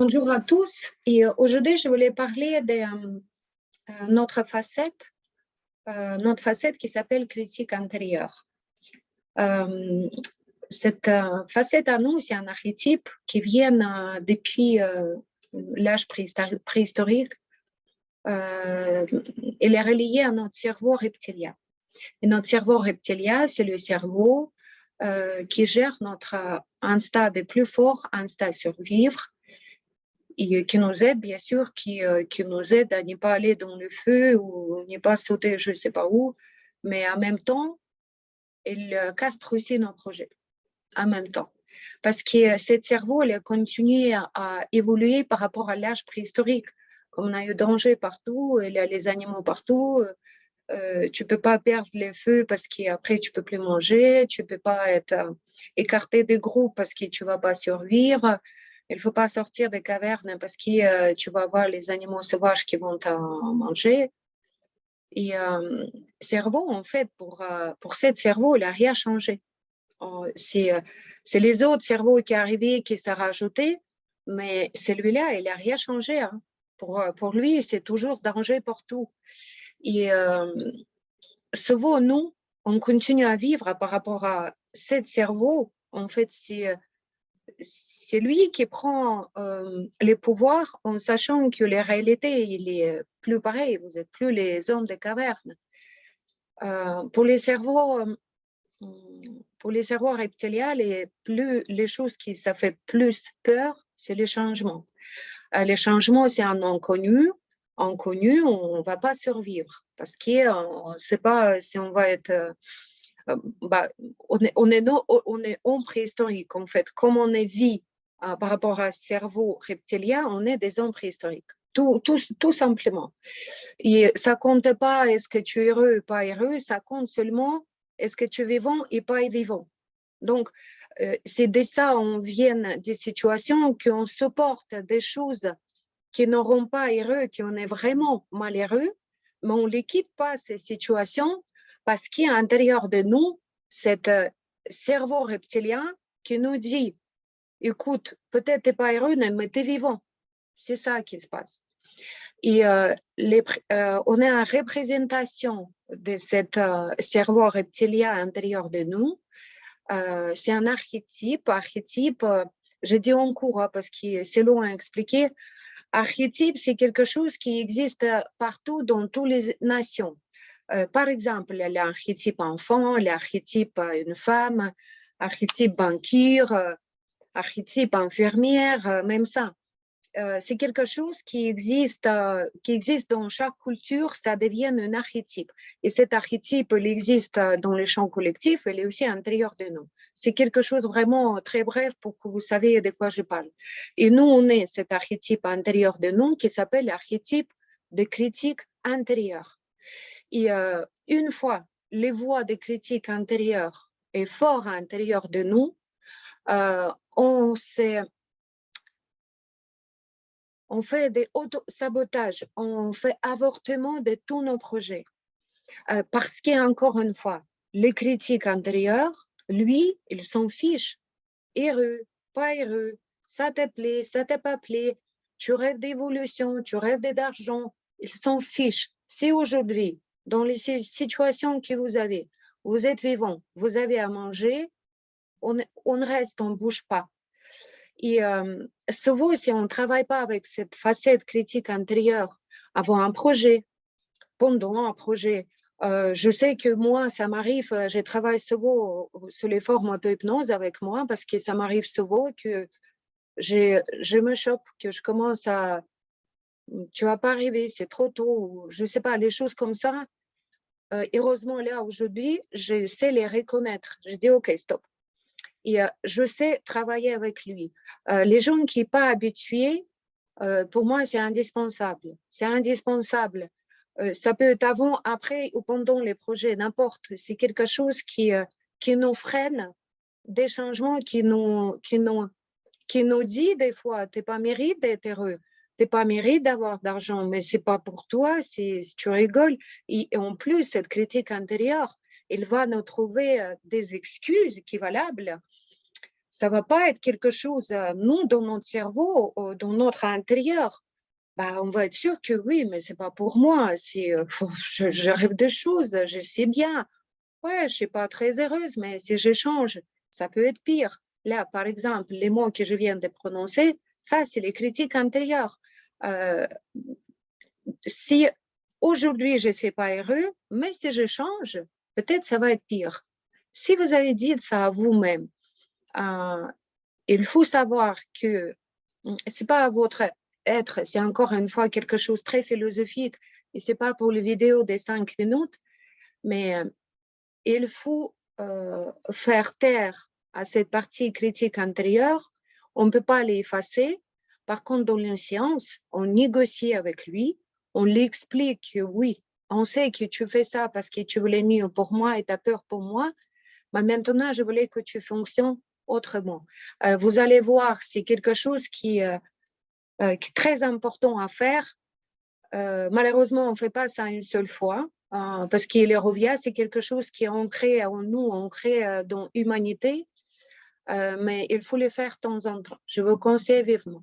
Bonjour à tous et aujourd'hui je voulais parler de notre facette qui s'appelle critique intérieure. Cette facette à nous, c'est un archétype qui vient depuis l'âge préhistorique. Elle est reliée à notre cerveau reptilien. Et notre cerveau reptilien, c'est le cerveau qui gère notre instinct de plus fort, instinct à survivre, et qui nous aide, bien sûr, qui nous aide à ne pas aller dans le feu ou ne pas sauter je ne sais pas où, mais en même temps, il castre aussi nos projets, en même temps. Parce que ce cerveau, il a continué à évoluer par rapport à l'âge préhistorique. Comme on a eu danger partout, il y a les animaux partout, tu ne peux pas perdre les feux parce qu'après, tu ne peux plus manger, tu ne peux pas être écarté des groupes parce que tu ne vas pas survivre. Il ne faut pas sortir des cavernes parce que tu vas voir les animaux sauvages qui vont t'en manger. Et cerveau, en fait, pour ce cerveau, il n'a rien changé. C'est les autres cerveaux qui sont arrivés, qui s'est rajouté, mais celui-là, il n'a rien changé. Hein. Pour lui, c'est toujours danger partout. Et cerveau, nous, on continue à vivre par rapport à ce cerveau. En fait, c'est lui qui prend les pouvoirs en sachant que la réalité, il est plus pareil. Vous n'êtes plus les hommes des cavernes. Pour les cerveaux reptiliens, les choses qui ça fait plus peur, c'est les changements. Les changements, c'est un inconnu. Inconnu, on ne va pas survivre parce qu'on ne sait pas si on va être... on est homme préhistorique, en fait. Comme on est vie par rapport à cerveau reptilien, on est des hommes préhistoriques. Tout simplement. Et ça ne compte pas est-ce que tu es heureux ou pas heureux, ça compte seulement est-ce que tu es vivant et pas vivant. Donc, c'est de ça on vient des situations qu'on supporte des choses qui n'auront pas heureux, qui on est vraiment malheureux, mais on ne les quitte pas ces situations parce qu'il y a à l'intérieur de nous cet cerveau reptilien qui nous dit écoute, peut-être tu n'es pas heureux, mais tu es vivant. C'est ça qui se passe. Et on est en représentation de cet cerveau reptilien à l'intérieur de nous. C'est un archétype. Je dis en cours parce que c'est long à expliquer. Archétype, c'est quelque chose qui existe partout dans toutes les nations. Par exemple, l'archétype enfant, l'archétype une femme, archétype banquier, archétype infirmière, même ça. C'est quelque chose qui existe dans chaque culture, ça devient un archétype. Et cet archétype, il existe dans les champs collectifs, il est aussi à l'intérieur de nous. C'est quelque chose vraiment très bref pour que vous sachiez de quoi je parle. Et nous, on est cet archétype à l'intérieur de nous qui s'appelle l'archétype de critique intérieure. Et une fois les voix de critique intérieure est fort à l'intérieur de nous, on fait des auto-sabotages, on fait avortement de tous nos projets. Parce qu'encore une fois, les critiques intérieures, lui, il s'en fiche. Heureux, pas heureux, ça te plaît, ça t'a pas plaît, tu rêves d'évolution, tu rêves d'argent, il s'en fiche. Si aujourd'hui, dans les situations que vous êtes vivant, vous avez à manger, on reste, on ne bouge pas. Et souvent, si on ne travaille pas avec cette facette critique intérieure avant un projet, pendant un projet, je sais que moi, ça m'arrive, je travaille souvent sur les formes auto-hypnose avec moi parce que ça m'arrive souvent que je me chope, que je commence à tu vas pas arriver, c'est trop tôt, je ne sais pas, les choses comme ça. Heureusement, là, aujourd'hui, je sais les reconnaître. Je dis, OK, stop. Et je sais travailler avec lui. Les gens qui ne sont pas habitués, pour moi, c'est indispensable. C'est indispensable. Ça peut être avant, après ou pendant les projets, n'importe. C'est quelque chose qui nous freine des changements, qui nous dit des fois, tu n'es pas mérite d'être heureux. Tu n'es pas mérite d'avoir d'argent, mais ce n'est pas pour toi, tu rigoles. Et en plus, cette critique intérieure, il va nous trouver des excuses qui valables. Ça ne va pas être quelque chose, nous, dans notre cerveau, dans notre intérieur. Bah, on va être sûr que oui, mais ce n'est pas pour moi. Je rêve des choses, je sais bien. Ouais, je ne suis pas très heureuse, mais si je change, ça peut être pire. Là, par exemple, les mots que je viens de prononcer, ça, c'est les critiques intérieures. Euh, si aujourd'hui, je ne suis pas heureux, mais si je change, peut-être ça va être pire. Si vous avez dit ça à vous-même, euh, il faut savoir que ce n'est pas votre être, c'est encore une fois quelque chose de très philosophique, et ce n'est pas pour les vidéos des 5 minutes, mais il faut faire taire à cette partie critique intérieure. On ne peut pas l'effacer. Par contre, dans une séance, on négocie avec lui, on lui explique que oui, on sait que tu fais ça parce que tu voulais mieux pour moi et tu as peur pour moi, mais maintenant, je voulais que tu fonctionnes autrement. Vous allez voir, c'est quelque chose qui est très important à faire. Malheureusement, on ne fait pas ça une seule fois, parce que les ROVIA, c'est quelque chose qui est ancré en nous, ancré dans l'humanité, mais il faut le faire de temps en temps. Je vous conseille vivement.